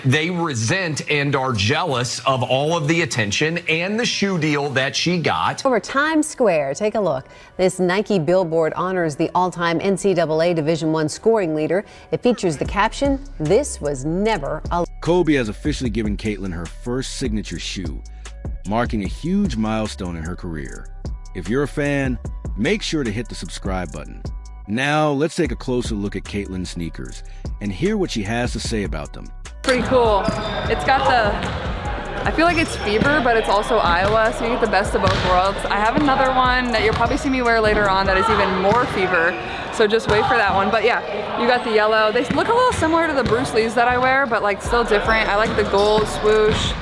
they resent and are jealous of all of the attention and the shoe deal that she got. Over Times Square, take a look. This Nike billboard honors the all-time NCAA Division I scoring leader. It features the caption, "This was never a..." Kobe has officially given Caitlin her first signature shoe, marking a huge milestone in her career. If you're a fan, make sure to hit the subscribe button. Now, let's take a closer look at Caitlin's sneakers and hear what she has to say about them. Pretty cool. It's got I feel like it's Fever, but it's also Iowa, so you get the best of both worlds. I have another one that you'll probably see me wear later on that is even more Fever, so just wait for that one. But yeah, you got the yellow. They look a little similar to the Bruce Lees that I wear, but like still different. I like the gold swoosh.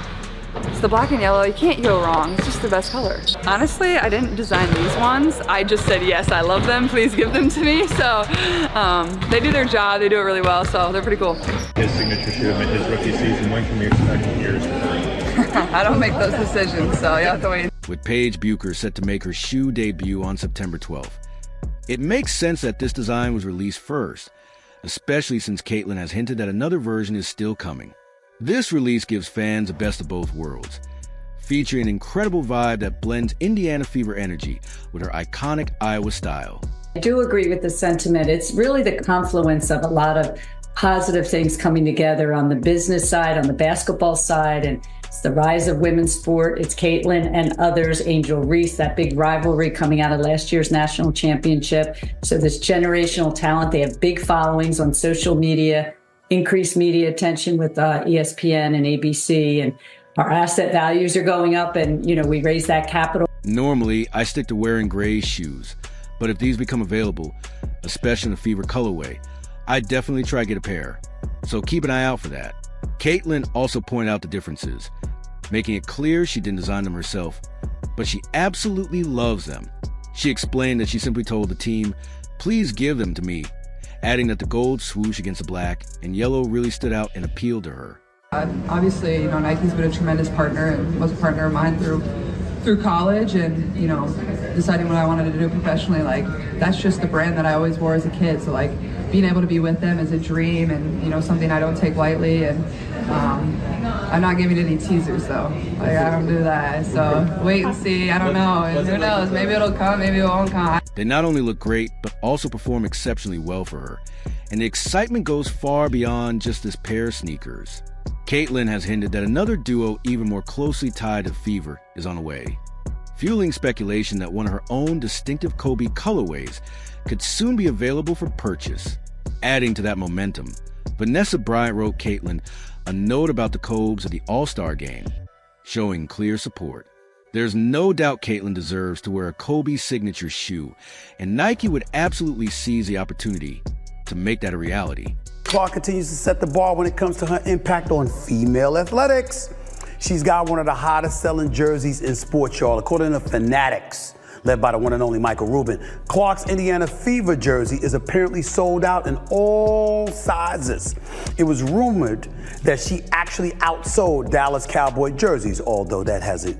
It's the black and yellow. You can't go wrong. It's just the best color. Honestly, I didn't design these ones. I just said, yes, I love them. Please give them to me. So they do their job. They do it really well. So they're pretty cool. His signature shoe in his rookie season. When can we expect yours? I don't make those decisions, so you have to wait. With Paige Bucher set to make her shoe debut on September 12th. It makes sense that this design was released first, especially since Caitlin has hinted that another version is still coming. This release gives fans the best of both worlds, featuring an incredible vibe that blends Indiana Fever energy with her iconic Iowa style. I do agree with the sentiment. It's really the confluence of a lot of positive things coming together on the business side, on the basketball side, and it's the rise of women's sport. It's Caitlin and others, Angel Reese, that big rivalry coming out of last year's national championship. So this generational talent, they have big followings on social media, increased media attention with ESPN and ABC, and our asset values are going up, and we raise that capital. Normally, I stick to wearing gray shoes, but if these become available, especially in the Fever colorway, I'd definitely try to get a pair. So keep an eye out for that. Caitlin also pointed out the differences, making it clear she didn't design them herself, but she absolutely loves them. She explained that she simply told the team, "Please give them to me," adding that the gold swoosh against the black and yellow really stood out and appealed to her. Obviously, Nike's been a tremendous partner and was a partner of mine through college, and deciding what I wanted to do professionally, like that's just the brand that I always wore as a kid. So like being able to be with them is a dream, and something I don't take lightly. And I'm not giving any teasers though. Like I don't do that. So wait and see. I don't know. And who knows? Maybe it'll come. Maybe it won't come. They not only look great, but also perform exceptionally well for her. And the excitement goes far beyond just this pair of sneakers. Caitlin has hinted that another duo even more closely tied to Fever is on the way, fueling speculation that one of her own distinctive Kobe colorways could soon be available for purchase. Adding to that momentum, Vanessa Bryant wrote Caitlin a note about the Cobes at the All-Star game, showing clear support. There's no doubt Caitlin deserves to wear a Kobe signature shoe, and Nike would absolutely seize the opportunity to make that a reality. Clark continues to set the bar when it comes to her impact on female athletics. She's got one of the hottest selling jerseys in sports, y'all. According to Fanatics, led by the one and only Michael Rubin, Clark's Indiana Fever jersey is apparently sold out in all sizes. It was rumored that she actually outsold Dallas Cowboy jerseys, although that hasn't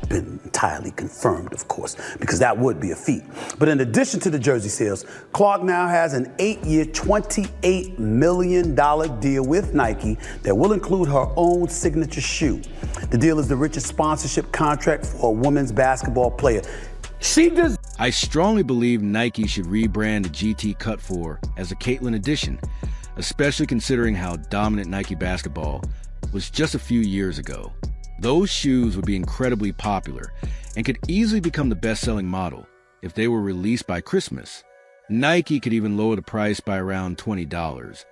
been entirely confirmed, of course, because that would be a feat. But in addition to the jersey sales, Clark now has an 8-year, $28 million deal with Nike that will include her own signature shoe. The deal is the richest sponsorship contract for a women's basketball player. I strongly believe Nike should rebrand the GT Cut 4 as a Caitlin edition, especially considering how dominant Nike basketball was just a few years ago. Those shoes would be incredibly popular and could easily become the best-selling model if they were released by Christmas. Nike could even lower the price by around $20,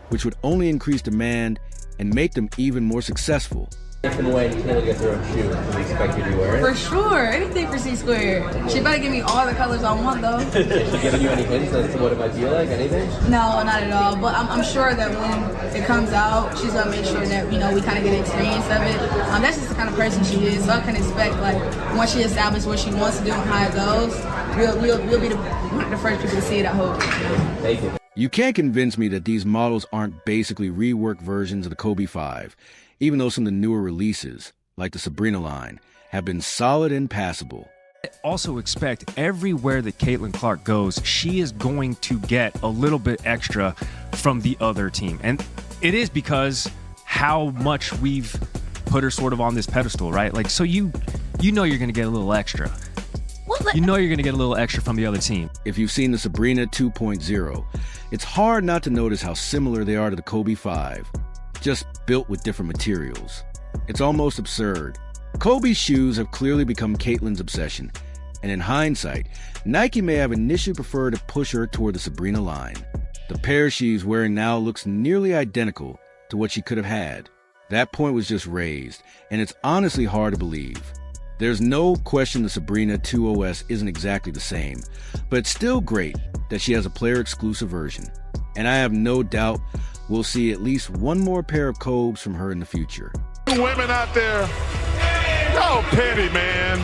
which would only increase demand and make them even more successful. If and when Kayla gets her own shoe, do we expect you to wear it? For sure, anything for C-Squared. She better give me all the colors I want, though. Has she given you any hints as to what it might be like? Anything? No, not at all. But I'm sure that when it comes out, she's gonna make sure that we kind of get an experience of it. That's just the kind of person she is. So I can expect once she establishes what she wants to do and how it goes, we'll be one of the first people to see it. I hope. Thank you. You can't convince me that these models aren't basically reworked versions of the Kobe 5. Even though some of the newer releases, like the Sabrina line, have been solid and passable. I also expect everywhere that Caitlin Clark goes, she is going to get a little bit extra from the other team. And it is because how much we've put her sort of on this pedestal, right? Like, so you know you're going to get a little extra. You know you're going to get a little extra from the other team. If you've seen the Sabrina 2.0, it's hard not to notice how similar they are to the Kobe 5, just built with different materials. It's almost absurd. Kobe's shoes have clearly become Caitlin's obsession, and in hindsight, Nike may have initially preferred to push her toward the Sabrina line. The pair she's wearing now looks nearly identical to what she could have had. That point was just raised, and it's honestly hard to believe. There's no question the Sabrina 2OS isn't exactly the same, but it's still great that she has a player-exclusive version, and I have no doubt we'll see at least one more pair of Kobes from her in the future. Women out there, y'all petty, man.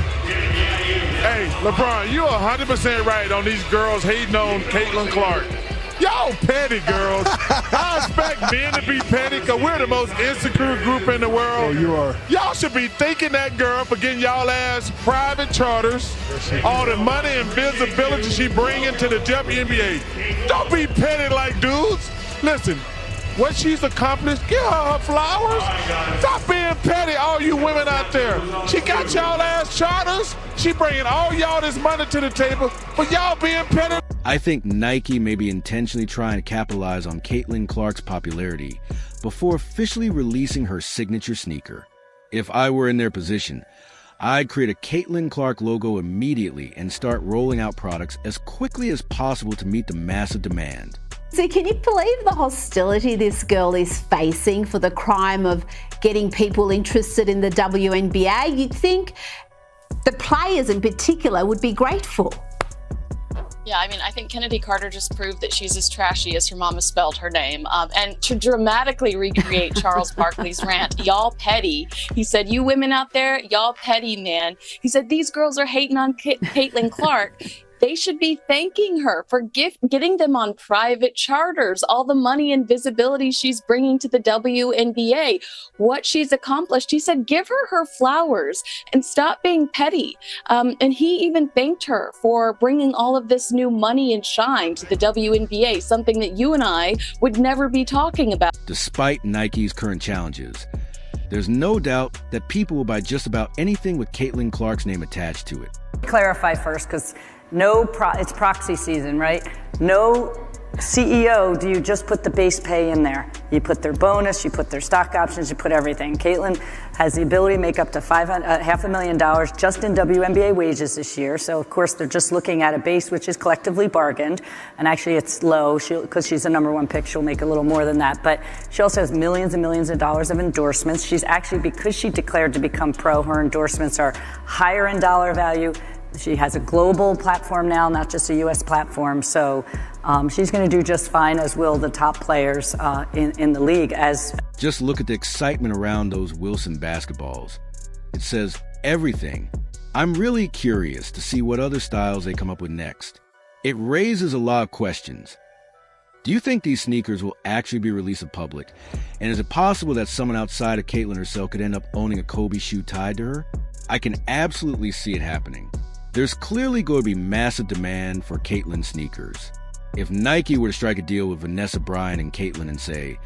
Hey, LeBron, you're 100% right on these girls hating on Caitlin Clark. Y'all petty, girls. I expect men to be petty because we're the most insecure group in the world. Oh, you are. Y'all should be thanking that girl for getting y'all ass private charters, all the money and visibility she bringing to the WNBA. Don't be petty like dudes. Listen, what she's accomplished, give her flowers. Stop being petty, all you women out there. She got y'all ass charters. She bringing all y'all this money to the table, but y'all being petty. I think Nike may be intentionally trying to capitalize on Caitlin Clark's popularity before officially releasing her signature sneaker. If I were in their position, I'd create a Caitlin Clark logo immediately and start rolling out products as quickly as possible to meet the massive demand. So can you believe the hostility this girl is facing for the crime of getting people interested in the WNBA? You'd think the players in particular would be grateful. Yeah, I mean, I think Kennedy Carter just proved that she's as trashy as her mama spelled her name. And to dramatically recreate Charles Barkley's rant, y'all petty. He said, you women out there, y'all petty, man. He said, these girls are hating on Caitlin Clark. They should be thanking her for getting them on private charters, all the money and visibility she's bringing to the WNBA, what she's accomplished. He said, give her flowers and stop being petty. And he even thanked her for bringing all of this new money and shine to the WNBA, something that you and I would never be talking about. Despite Nike's current challenges, there's no doubt that people will buy just about anything with Caitlin Clark's name attached to it. Clarify first, because it's proxy season, right? No CEO do you just put the base pay in there. You put their bonus, you put their stock options, you put everything. Caitlin has the ability to make up to $500,000 just in WNBA wages this year. So, of course, they're just looking at a base which is collectively bargained. And actually, it's low because she's the number one pick. She'll make a little more than that. But she also has millions and millions of dollars of endorsements. She's actually, because she declared to become pro, her endorsements are higher in dollar value. She has a global platform now, not just a U.S. platform. So she's going to do just fine, as will the top players in the league. Just look at the excitement around those Wilson basketballs. It says everything. I'm really curious to see what other styles they come up with next. It raises a lot of questions. Do you think these sneakers will actually be released to public? And is it possible that someone outside of Caitlin herself could end up owning a Kobe shoe tied to her? I can absolutely see it happening. There's clearly going to be massive demand for Caitlin sneakers. If Nike were to strike a deal with Vanessa Bryant and Caitlin and say,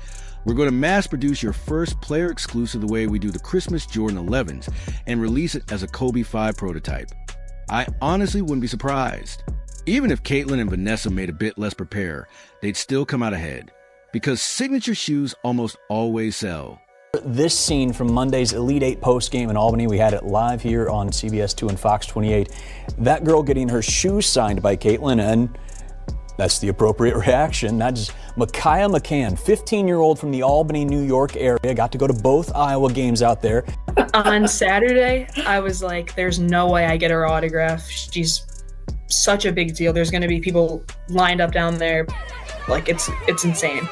we're going to mass produce your first player exclusive the way we do the Christmas Jordan 11s and release it as a Kobe 5 prototype, I honestly wouldn't be surprised. Even if Caitlin and Vanessa made a bit less prepare, they'd still come out ahead because signature shoes almost always sell. This scene from Monday's Elite 8 postgame in Albany, we had it live here on CBS 2 and Fox 28. That girl getting her shoes signed by Caitlin, and that's the appropriate reaction. That's Micaiah McCann, 15-year-old from the Albany, New York area, got to go to both Iowa games out there. On Saturday, I was like, there's no way I get her autograph. She's such a big deal. There's going to be people lined up down there. Like, it's insane.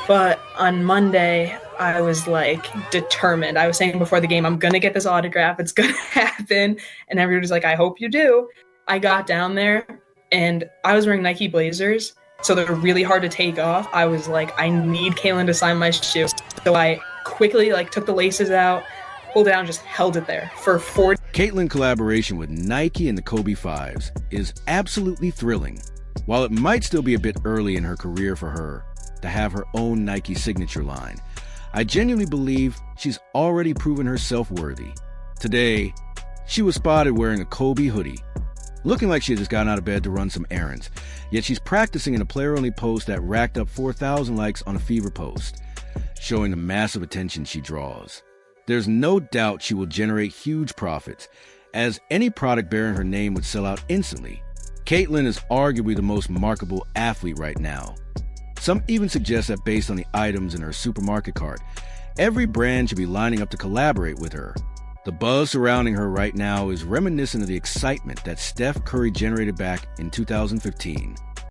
But on Monday, I was like determined. I was saying before the game, I'm going to get this autograph. It's going to happen. And everybody was like, I hope you do. I got down there and I was wearing Nike Blazers. So they're really hard to take off. I was like, I need Caitlin to sign my shoe. So I quickly took the laces out, pulled it out, and just held it there for 40. Caitlin collaboration with Nike and the Kobe 5s is absolutely thrilling. While it might still be a bit early in her career for her to have her own Nike signature line, I genuinely believe she's already proven herself worthy. Today, she was spotted wearing a Kobe hoodie, looking like she had just gotten out of bed to run some errands. Yet she's practicing in a player-only post that racked up 4,000 likes on a Fever post, showing the massive attention she draws. There's no doubt she will generate huge profits, as any product bearing her name would sell out instantly. Caitlyn is arguably the most marketable athlete right now. Some even suggest that based on the items in her supermarket cart, every brand should be lining up to collaborate with her. The buzz surrounding her right now is reminiscent of the excitement that Steph Curry generated back in 2015.